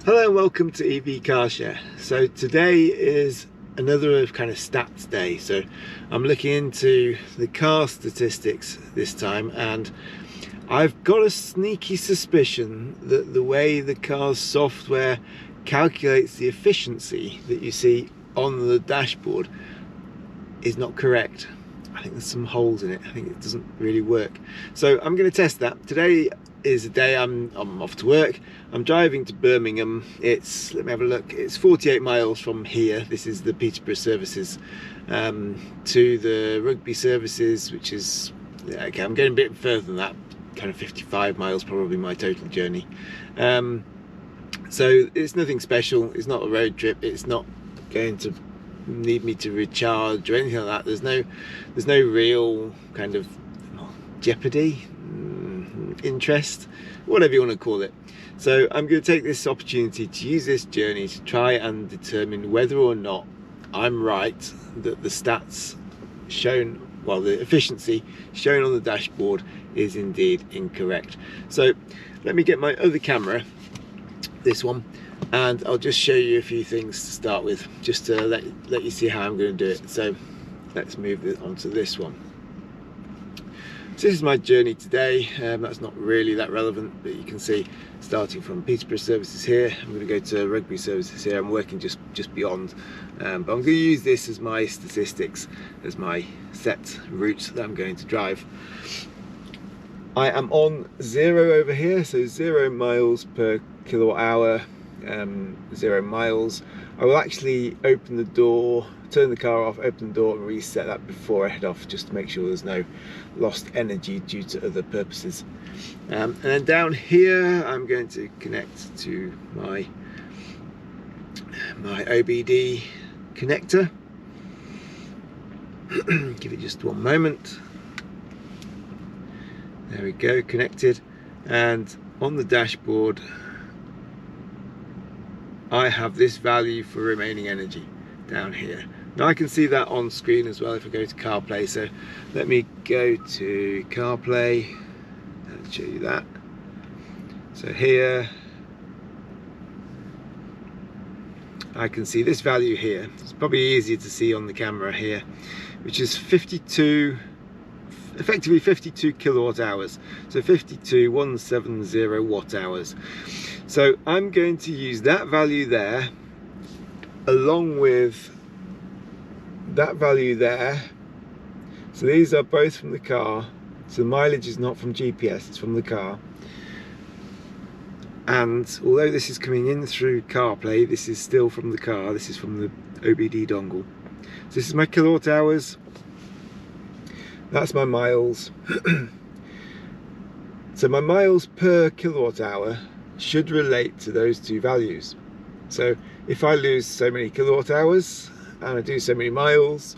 Hello and welcome to EV Car Share. So today is another kind of stats day. So I'm looking into the car statistics this time, and I've got a sneaky suspicion that the way the car's software calculates the efficiency that you see on the dashboard is not correct. I think there's some holes in it. I think it doesn't really work. So I'm going to test that. Today is a day I'm off to work. I'm driving to Birmingham. It's, let me have a look, it's 48 miles from here. This is the Peterborough services to the Rugby services, which is, okay, I'm getting a bit further than that, kind of 55 miles probably my total journey. So it's nothing special. It's not a road trip. It's not going to need me to recharge or anything like that. There's no real kind of jeopardy, interest, whatever you want to call it. So I'm going to take this opportunity to use this journey to try and determine whether or not I'm right that the stats shown, well, the efficiency shown on the dashboard is indeed incorrect. So let me get my other camera, this one, and I'll just show you a few things to start with, just to let you see how I'm going to do it. So let's move on to this one. So this is my journey today. That's not really that relevant, but you can see starting from Peterborough services here, I'm going to go to Rugby services here. I'm working just beyond, but I'm going to use this as my statistics, as my set route that I'm going to drive. I am on 0 over here, so 0 miles per kilowatt hour, 0 miles. I will actually open the door, turn the car off, open the door and reset that before I head off, just to make sure there's no lost energy due to other purposes. And then down here I'm going to connect to my OBD connector. Give it just one moment. There we go, connected. And on the dashboard I have this value for remaining energy down here. Now I can see that on screen as well if I go to CarPlay, so let me go to CarPlay and show you that. So here I can see this value here. It's probably easier to see on the camera here, which is 52, effectively 52 kilowatt hours, so 52,170 watt hours. So I'm going to use that value there along with that value there. So these are both from the car, so the mileage is not from GPS, it's from the car. And although this is coming in through CarPlay, this is still from the car, this is from the OBD dongle. So this is my kilowatt hours, that's my miles. So my miles per kilowatt hour should relate to those two values. So if I lose so many kilowatt hours and I do so many miles,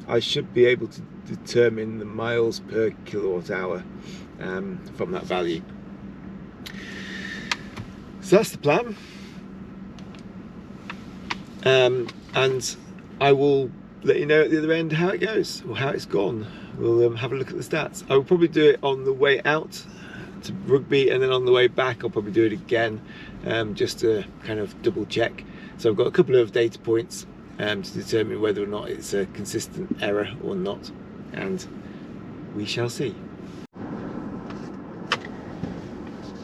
I should be able to determine the miles per kilowatt hour from that value. So that's the plan. And I will let you know at the other end how it goes, or how it's gone. We'll have a look at the stats. I will probably do it on the way out to Rugby, and then on the way back I'll probably do it again, just to kind of double check. So I've got a couple of data points to determine whether or not it's a consistent error or not, and we shall see.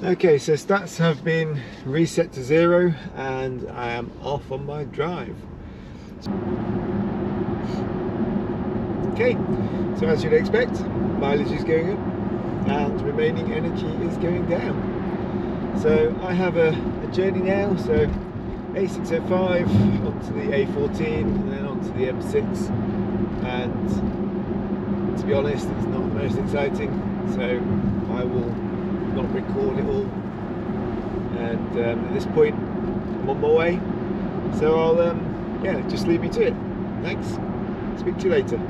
Okay, so stats have been reset to 0 and I am off on my drive. Okay, so as you'd expect, mileage is going up and remaining energy is going down. So I have a journey now, so A605 onto the A14 and then onto the M6, and to be honest it's not the most exciting, so I will not record it all, and at this point I'm on my way, so I'll yeah, just leave me to it. Thanks, speak to you later.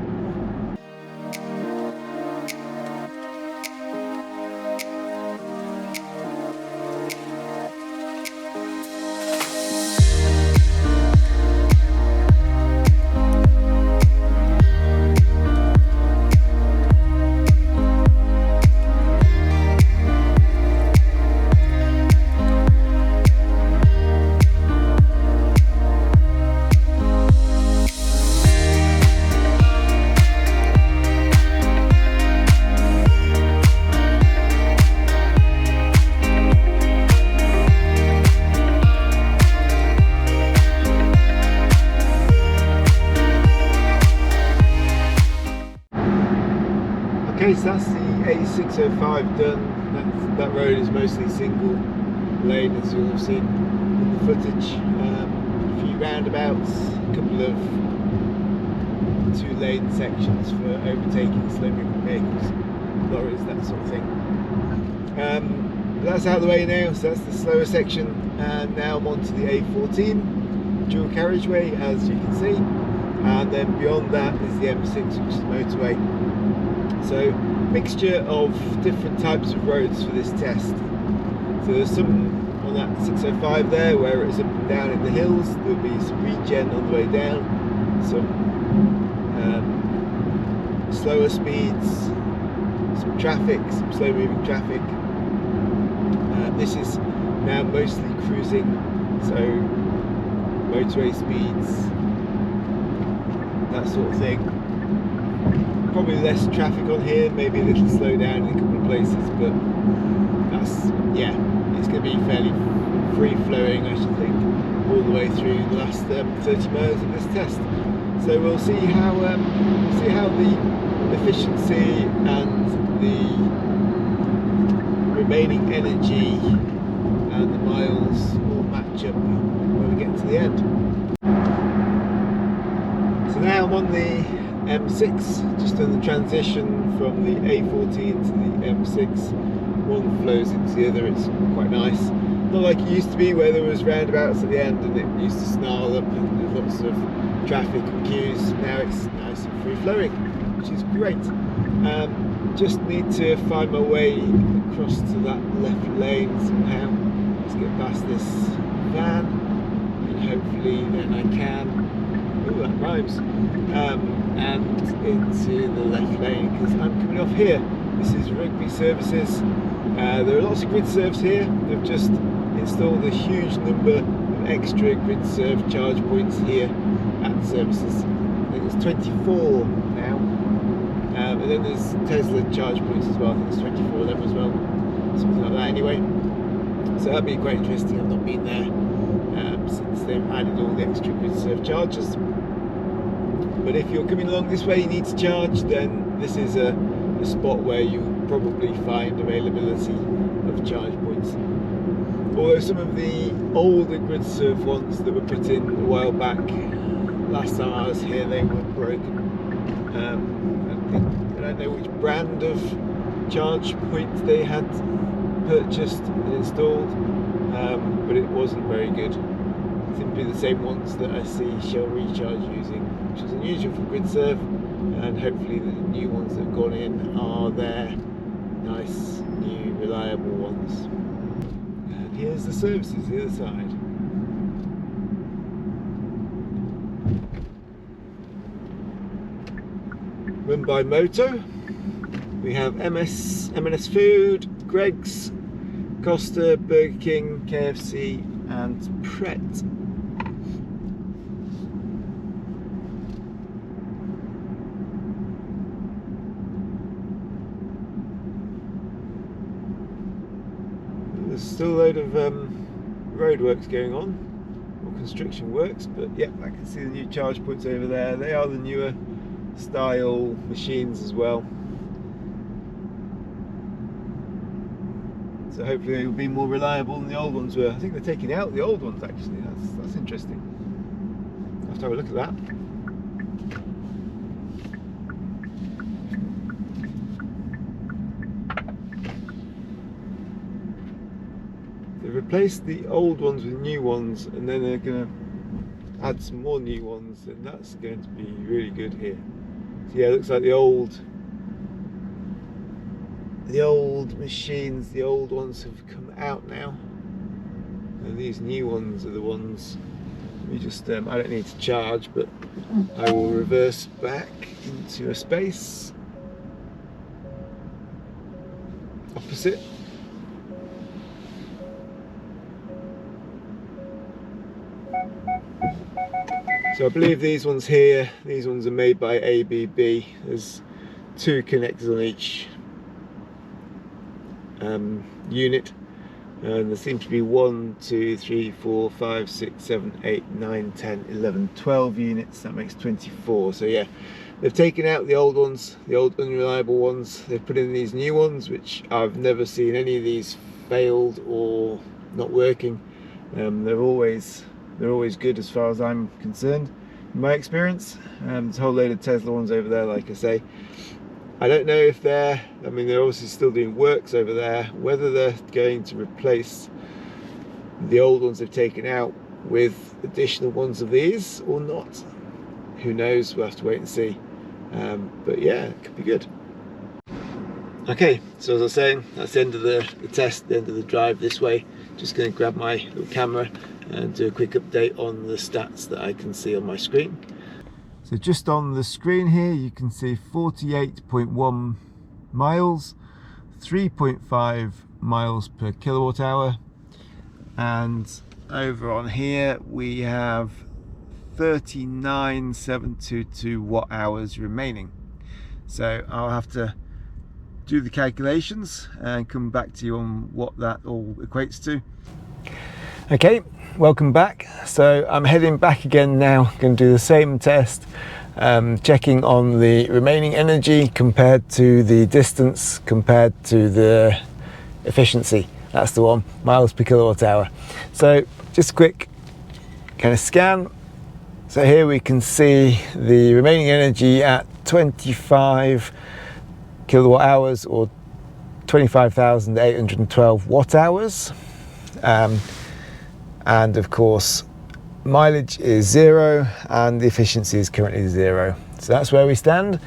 case, that's the A605 done. That road is mostly single lane, as you'll have seen in the footage. A few roundabouts, a couple of 2-lane sections for overtaking slow moving vehicles, lorries, that sort of thing. But that's out of the way now, so that's the slower section, and now I'm on to the A14 dual carriageway, as you can see, and then beyond that is the M6, which is the motorway. So mixture of different types of roads for this test. So there's some on that 605 there where it's up and down in the hills. There'll be some regen on the way down, some slower speeds, some traffic, some slow moving traffic. This is now mostly cruising, so motorway speeds, that sort of thing. Probably less traffic on here, maybe a little slow down in a couple of places, but that's, yeah, it's going to be fairly free flowing, I should think, all the way through the last 30 miles of this test. So we'll see how the efficiency and the remaining energy and the miles all match up when we get to the end. So now I'm on the M6, just on the transition from the A14 to the M6. One flows into the other, it's quite nice. Not like it used to be where there was roundabouts at the end and it used to snarl up and there's lots of traffic and queues. Now it's nice and free flowing, which is great. Just need to find my way across to that left lane somehow. Let's get past this van and hopefully then I can, ooh, that rhymes, and into the left lane, because I'm coming off here. This is Rugby services. There are lots of Gridserves here. They've just installed a huge number of extra Gridserve charge points here at services. I think there's 24 now. And then there's Tesla charge points as well. I think there's 24 of them as well. Something like that anyway. So that'd be quite interesting. I've not been there since they've added all the extra Gridserve charges. But if you're coming along this way, you need to charge, then this is a spot where you'll probably find availability of charge points. Although some of the older Gridserve ones that were put in a while back, last time I was here, they were broken. I don't know which brand of charge point they had purchased and installed, but it wasn't very good. Simply the same ones that I see Shell Recharge using, which is unusual for Gridserve, and hopefully the new ones that have gone in are their nice, new, reliable ones. And here's the services, the other side. Run by Moto. We have M&S Food, Greggs, Costa, Burger King, KFC and Pret. There's still a load of road works going on, or construction works, but yeah, I can see the new charge points over there. They are the newer style machines as well. So hopefully they will be more reliable than the old ones were. I think they're taking out the old ones actually. That's interesting. I'll have to have a look at that. They've replaced the old ones with new ones, and then they're going to add some more new ones, and that's going to be really good here. So yeah, it looks like the old machines, the old ones have come out now, and these new ones are the ones. Let me just, I don't need to charge, but I will reverse back into a space opposite. So I believe these ones here, these ones are made by ABB. There's 2 connectors on each unit, and there seem to be 1, 2, 3, 4, 5, 6, 7, 8, 9, 10, 11, 12 units. That makes 24. So yeah, They've taken out the old ones, the old unreliable ones. They've put in these new ones, which I've never seen any of these failed or not working. They're always good as far as I'm concerned, in my experience. There's a whole load of Tesla ones over there, like I say. I don't know if they're obviously still doing works over there, whether they're going to replace the old ones they've taken out with additional ones of these or not. Who knows, we'll have to wait and see. But yeah, it could be good. Okay, so as I was saying, that's the end of the test, the end of the drive this way. Just going to grab my little camera and do a quick update on the stats that I can see on my screen. So just on the screen here you can see 48.1 miles, 3.5 miles per kilowatt hour, and over on here we have 39,722 watt hours remaining. So I'll have to do the calculations and come back to you on what that all equates to. Okay, welcome back. So I'm heading back again now, going to do the same test, checking on the remaining energy compared to the distance, compared to the efficiency. That's the one, miles per kilowatt hour. So just a quick kind of scan. So here we can see the remaining energy at 25 kilowatt hours, or 25,812 watt hours. And of course mileage is 0 and the efficiency is currently 0. So that's where we stand.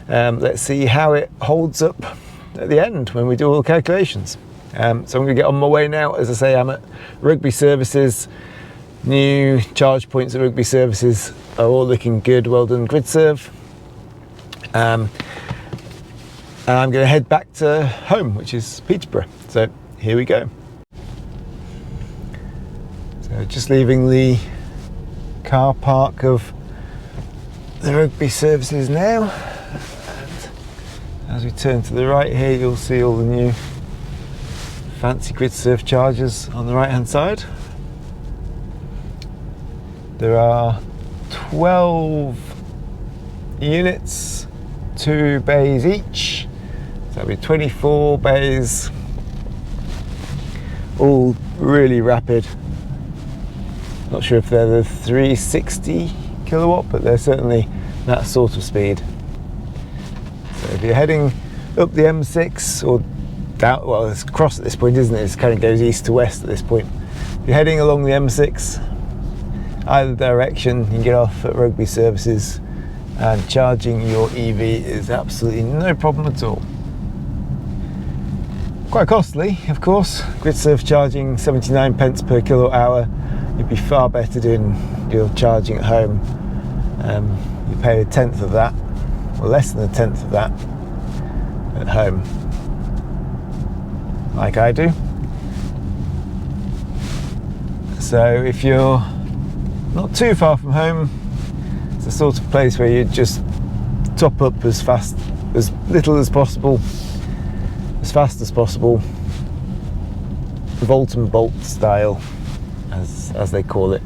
Let's see how it holds up at the end when we do all the calculations. So I'm going to get on my way now. As I say, I'm at Rugby Services. New charge points at Rugby Services are all looking good. Well done, Gridserve. And I'm going to head back to home, which is Peterborough. So here we go. So just leaving the car park of the Rugby Services now, and as we turn to the right here you'll see all the new fancy Gridserve chargers on the right hand side. There are 12 units, 2 bays each, so that'll be 24 bays, all really rapid. Not sure if they're the 360 kilowatt, but they're certainly that sort of speed. So if you're heading up the M6 or down, well, it's across at this point, isn't it? It kind of goes east to west at this point. If you're heading along the M6, either direction, you can get off at Rugby Services, and charging your EV is absolutely no problem at all. Quite costly, of course. Gridserve charging 79 pence per kilowatt hour. You'd be far better doing your charging at home. You pay 1/10 of that, or less than 1/10 of that at home, like I do. So if you're not too far from home, it's the sort of place where you just top up as little as possible, as fast as possible, volt and bolt style, as they call it.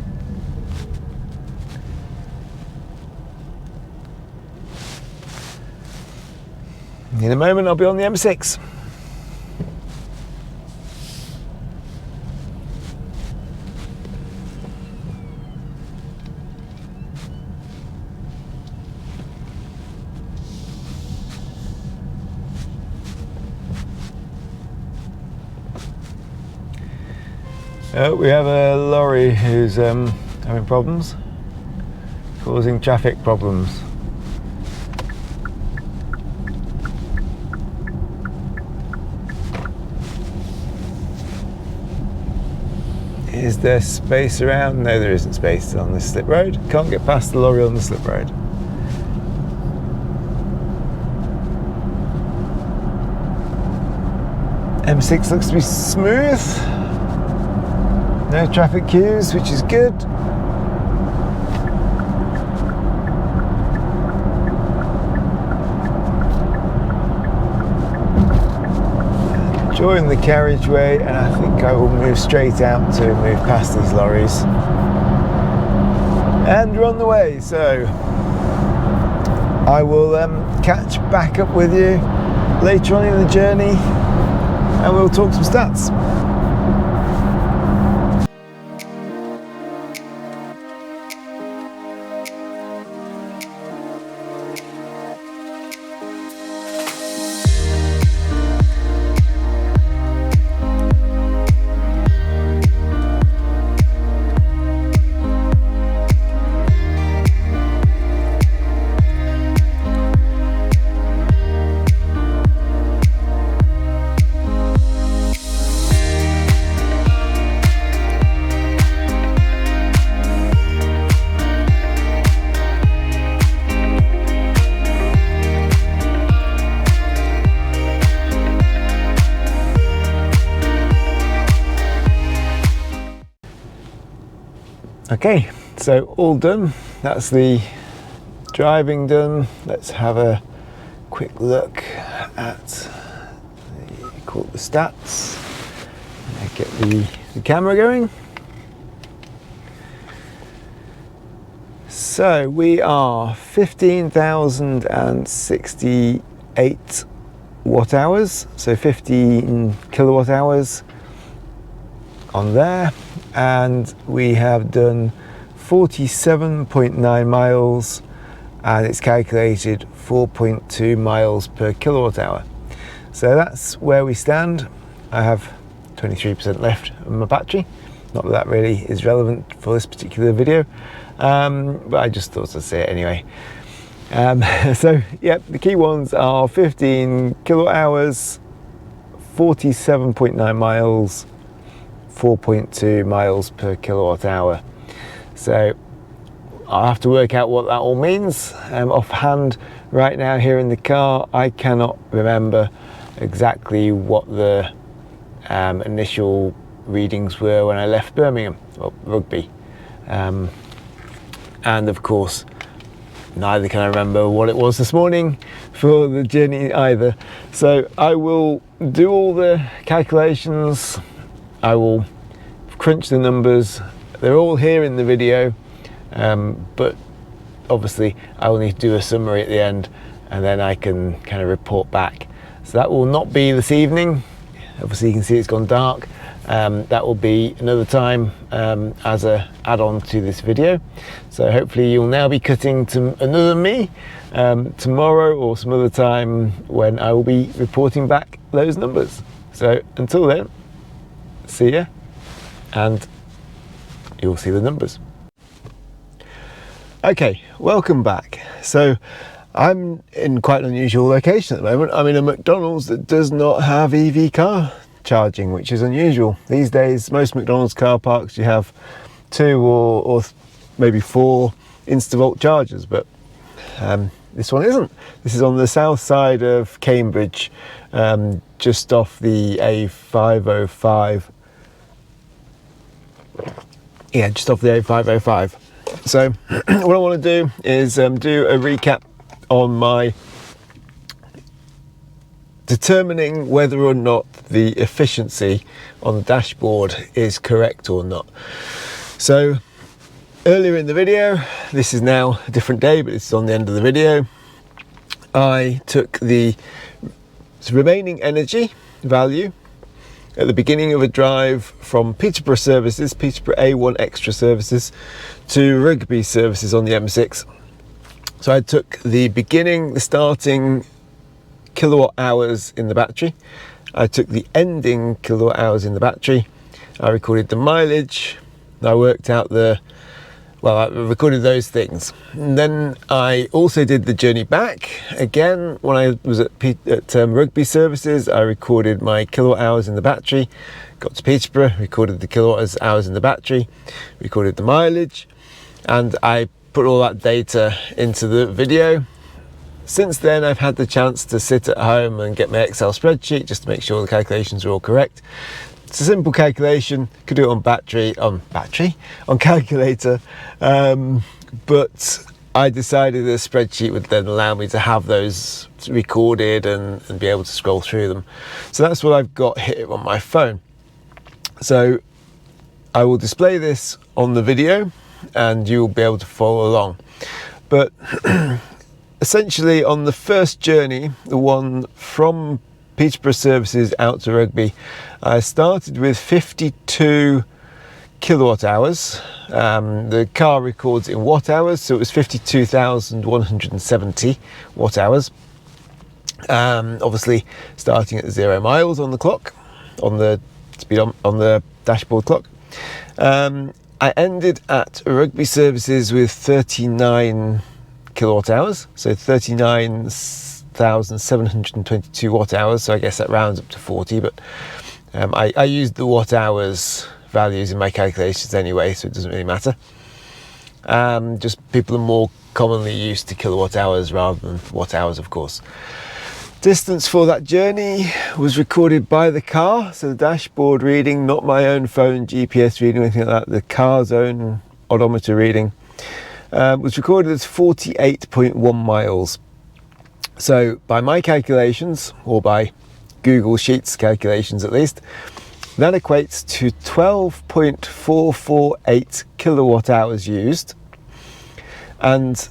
In a moment I'll be on the M6. We have a lorry who's having problems, causing traffic problems. Is there space around? No, there isn't space on this slip road. Can't get past the lorry on the slip road. M6 looks to be smooth. No traffic queues, which is good. Join the carriageway, and I think I will move straight out to move past these lorries. And we're on the way, so I will catch back up with you later on in the journey and we'll talk some stats. Okay, so all done. That's the driving done. Let's have a quick look at the stats. Get the camera going. So we are 15,068 watt hours, so 15 kilowatt hours on there, and we have done 47.9 miles and it's calculated 4.2 miles per kilowatt hour. So that's where we stand. I have 23% left on my battery. Not that that really is relevant for this particular video, but I just thought I'd say it anyway. So yeah, the key ones are 15 kilowatt hours, 47.9 miles, 4.2 miles per kilowatt hour. So I'll have to work out what that all means. Offhand, right now here in the car, I cannot remember exactly what the initial readings were when I left Birmingham, or Rugby. And of course, neither can I remember what it was this morning for the journey either. So I will do all the calculations, I will crunch the numbers. They're all here in the video, but obviously I will need to do a summary at the end and then I can kind of report back. So that will not be this evening. Obviously you can see it's gone dark. That will be another time as a add-on to this video. So hopefully you'll now be cutting to another me tomorrow or some other time when I will be reporting back those numbers. So until then, see ya, and you'll see the numbers. Okay, welcome back. So I'm in quite an unusual location at the moment. I'm in a McDonald's that does not have EV car charging, which is unusual. These days, most McDonald's car parks, you have 2 or maybe 4 Instavolt chargers, but this one isn't. This is on the south side of Cambridge, just off the A505. Yeah, just off the A505. So what I want to do is do a recap on my determining whether or not the efficiency on the dashboard is correct or not. So earlier in the video, this is now a different day, but this is on the end of the video, I took the remaining energy value at the beginning of a drive from Peterborough services, Peterborough A1 extra services, to Rugby services on the M6. So I took the starting kilowatt hours in the battery, I took the ending kilowatt hours in the battery, I recorded the mileage, I worked out I recorded those things. And then I also did the journey back. Again, when I was at Rugby services, I recorded my kilowatt hours in the battery, got to Peterborough, recorded the kilowatt hours in the battery, recorded the mileage, and I put all that data into the video. Since then, I've had the chance to sit at home and get my Excel spreadsheet just to make sure the calculations are all correct. It's a simple calculation, could do it on calculator, but I decided the spreadsheet would then allow me to have those recorded and be able to scroll through them. So that's what I've got here on my phone. So I will display this on the video and you'll be able to follow along. But essentially on the first journey, the one from Peterborough services out to Rugby, I started with 52 kilowatt hours. The car records in watt hours, so it was 52,170 watt hours. Obviously starting at 0 miles on the clock, on the speed on the dashboard clock. I ended at Rugby services with 39 kilowatt hours, so 39,722 watt hours, so I guess that rounds up to 40, but I used the watt hours values in my calculations anyway, so it doesn't really matter. Just people are more commonly used to kilowatt hours rather than watt hours, of course. Distance for that journey was recorded by the car, so the dashboard reading, not my own phone GPS reading or anything like that, the car's own odometer reading, was recorded as 48.1 miles. So by my calculations, or by Google Sheets calculations at least, that equates to 12.448 kilowatt hours used. And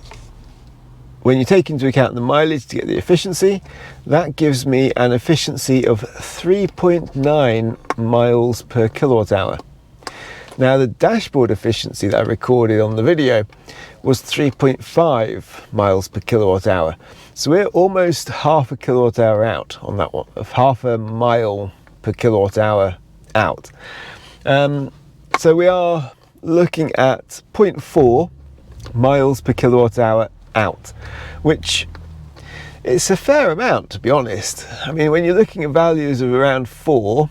when you take into account the mileage to get the efficiency, that gives me an efficiency of 3.9 miles per kilowatt hour. Now the dashboard efficiency that I recorded on the video was 3.5 miles per kilowatt hour. So we're almost half a kilowatt hour out on that one, of half a mile per kilowatt hour out. So we are looking at 0.4 miles per kilowatt hour out, which it's a fair amount, to be honest. I mean, when you're looking at values of around 4,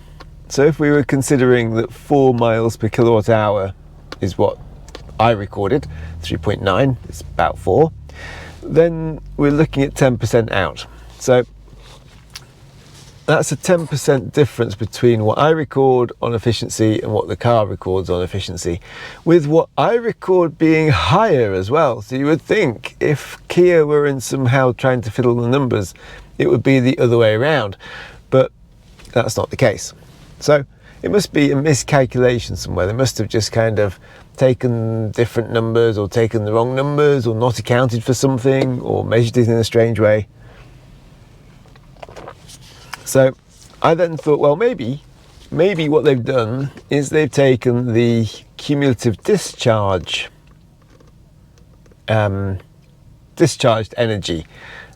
so if we were considering that 4 miles per kilowatt hour is what I recorded, 3.9, it's about 4, then we're looking at 10% out. So that's a 10% difference between what I record on efficiency and what the car records on efficiency, with what I record being higher as well. So you would think if Kia were in somehow trying to fiddle the numbers, it would be the other way around, but that's not the case. So it must be a miscalculation somewhere. They must have just kind of taken different numbers, or taken the wrong numbers, or not accounted for something, or measured it in a strange way. So I then thought, well, maybe what they've done is they've taken the cumulative discharged energy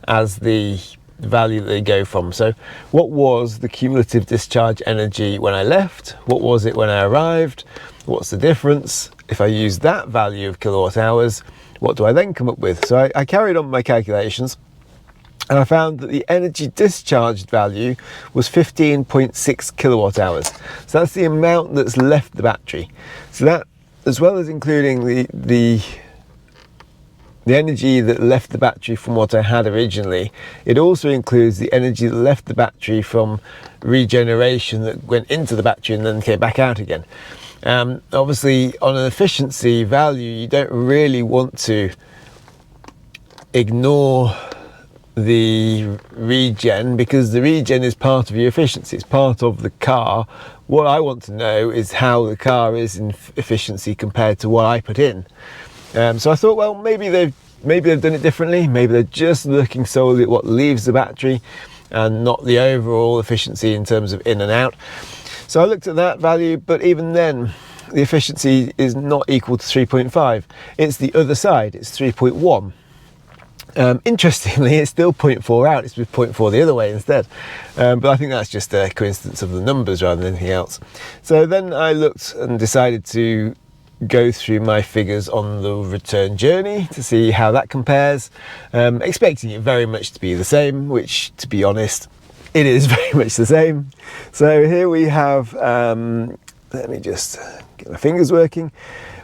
as the value that they go from. So what was the cumulative discharge energy when I left? What was it when I arrived? What's the difference? If I use that value of kilowatt hours, what do I then come up with? So I carried on my calculations, and I found that the energy discharged value was 15.6 kilowatt hours. So that's the amount that's left the battery. So that, as well as including the energy that left the battery from what I had originally, it also includes the energy that left the battery from regeneration that went into the battery and then came back out again. Obviously, on an efficiency value, you don't really want to ignore the regen, because the regen is part of your efficiency, it's part of the car. What I want to know is how the car is in efficiency compared to what I put in. So I thought, well, maybe they've done it differently. Maybe they're just looking solely at what leaves the battery and not the overall efficiency in terms of in and out. So I looked at that value, but even then the efficiency is not equal to 3.5. It's the other side, it's 3.1. Interestingly, it's still 0.4 out, it's with 0.4 the other way instead. But I think that's just a coincidence of the numbers rather than anything else. So then I looked and decided to go through my figures on the return journey to see how that compares, expecting it very much to be the same, which, to be honest, it is very much the same. So here we have, let me just get my fingers working.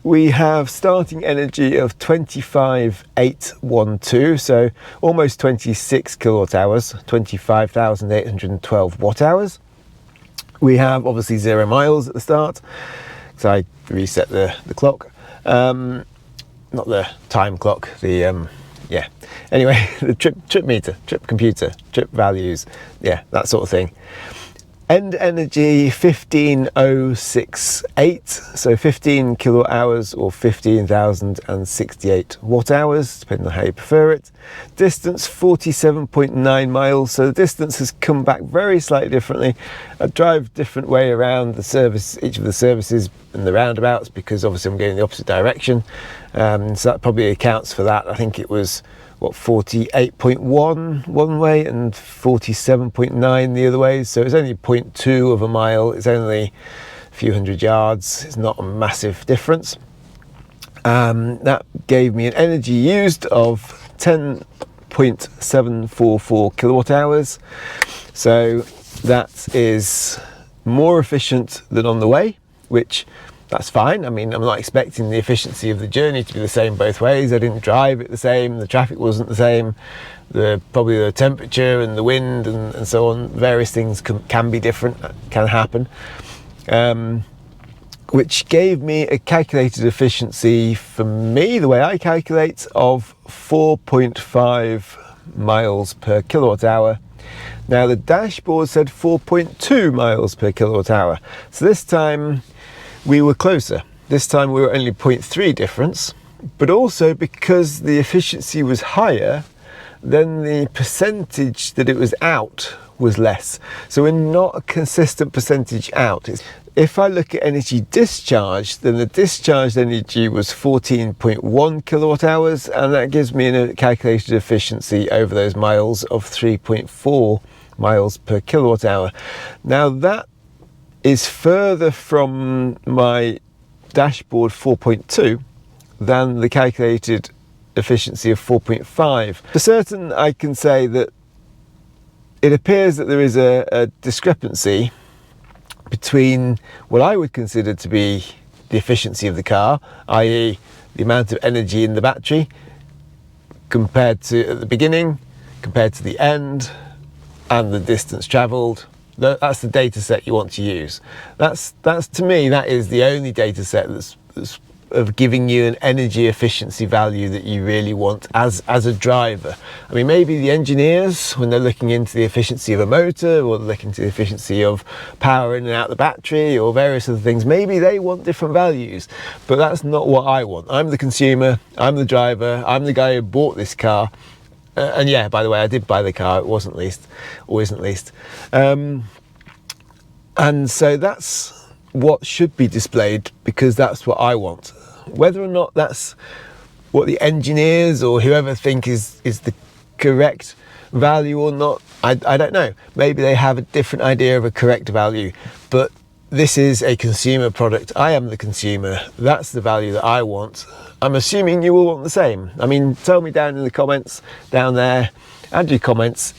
We have starting energy of 25,812, so almost 26 kilowatt hours, 25,812 watt hours. We have obviously 0 miles at the start, so I reset the clock, not the time clock, the yeah, anyway, the trip meter, trip computer, trip values, yeah, that sort of thing. End energy 15068, so 15 kilowatt hours or 15,068 watt hours, depending on how you prefer it. Distance 47.9 miles, so the distance has come back very slightly differently. I drive different way around the service, each of the services and the roundabouts, because obviously I'm going the opposite direction, so that probably accounts for that. I think it was what, 48.1 one way and 47.9 the other way, so it's only 0.2 of a mile. It's only a few hundred yards. It's not a massive difference. That gave me an energy used of 10.744 kilowatt hours, so that is more efficient than on the way, which that's fine. I mean, I'm not expecting the efficiency of the journey to be the same both ways. I didn't drive it the same, the traffic wasn't the same, probably the temperature and the wind and so on, various things can be different, can happen, which gave me a calculated efficiency for me, the way I calculate, of 4.5 miles per kilowatt hour. Now the dashboard said 4.2 miles per kilowatt hour, so this time we were closer. This time we were only 0.3 difference, but also because the efficiency was higher, then the percentage that it was out was less. So we're not a consistent percentage out. If I look at energy discharged, then the discharged energy was 14.1 kilowatt hours, and that gives me a calculated efficiency over those miles of 3.4 miles per kilowatt hour. Now that is further from my dashboard 4.2 than the calculated efficiency of 4.5. For certain, I can say that it appears that there is a discrepancy between what I would consider to be the efficiency of the car, i.e. the amount of energy in the battery, compared to at the beginning, compared to the end, and the distance travelled. That's the data set you want to use. That's to me, that is the only data set that's of giving you an energy efficiency value that you really want as a driver. I mean, maybe the engineers, when they're looking into the efficiency of a motor, or looking into the efficiency of power in and out the battery, or various other things, maybe they want different values, but that's not what I want. I'm the consumer, I'm the driver, I'm the guy who bought this car. And yeah, by the way, I did buy the car, it wasn't leased, or isn't leased. And so that's what should be displayed, because that's what I want. Whether or not that's what the engineers or whoever think is the correct value or not, I don't know. Maybe they have a different idea of a correct value, but this is a consumer product. I am the consumer. That's the value that I want. I'm assuming you will want the same. I mean, tell me down in the comments down there, add your comments.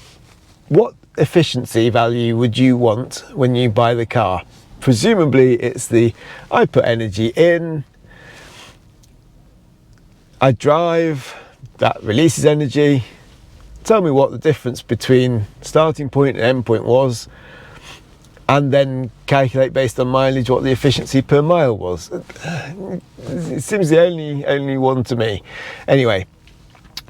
What efficiency value would you want when you buy the car? Presumably it's the, I put energy in, I drive, that releases energy. Tell me what the difference between starting point and end point was, and then calculate based on mileage what the efficiency per mile was. It seems the only one to me. Anyway,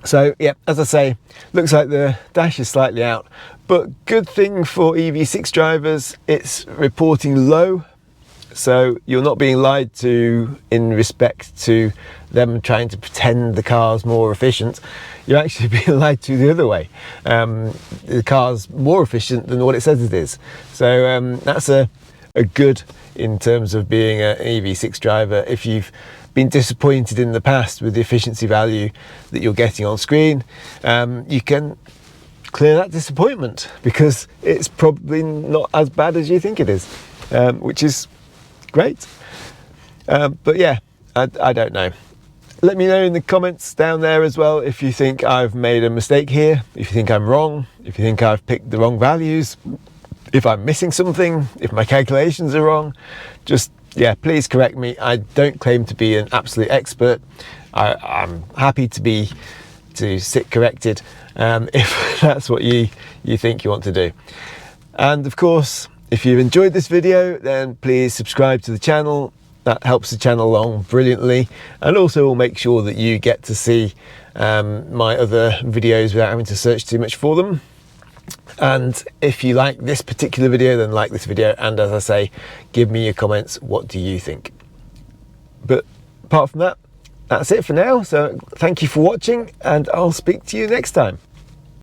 so yeah, as I say, looks like the dash is slightly out, but good thing for EV6 drivers, it's reporting low, so you're not being lied to in respect to them trying to pretend the car's more efficient. You're actually being lied to the other way. The car's more efficient than what it says it is. So that's a good in terms of being an EV6 driver. If you've been disappointed in the past with the efficiency value that you're getting on screen, you can clear that disappointment, because it's probably not as bad as you think it is, which is great. But yeah, I don't know. Let me know in the comments down there as well if you think I've made a mistake here, if you think I'm wrong, if you think I've picked the wrong values, if I'm missing something, if my calculations are wrong. Just, yeah, please correct me. I don't claim to be an absolute expert. I'm happy to sit corrected if that's what you think you want to do. And of course, if you've enjoyed this video, then please subscribe to the channel. That helps the channel along brilliantly, and also will make sure that you get to see my other videos without having to search too much for them. And if you like this particular video, then like this video, and as I say, give me your comments. What do you think? But apart from that, that's it for now. So thank you for watching, and I'll speak to you next time.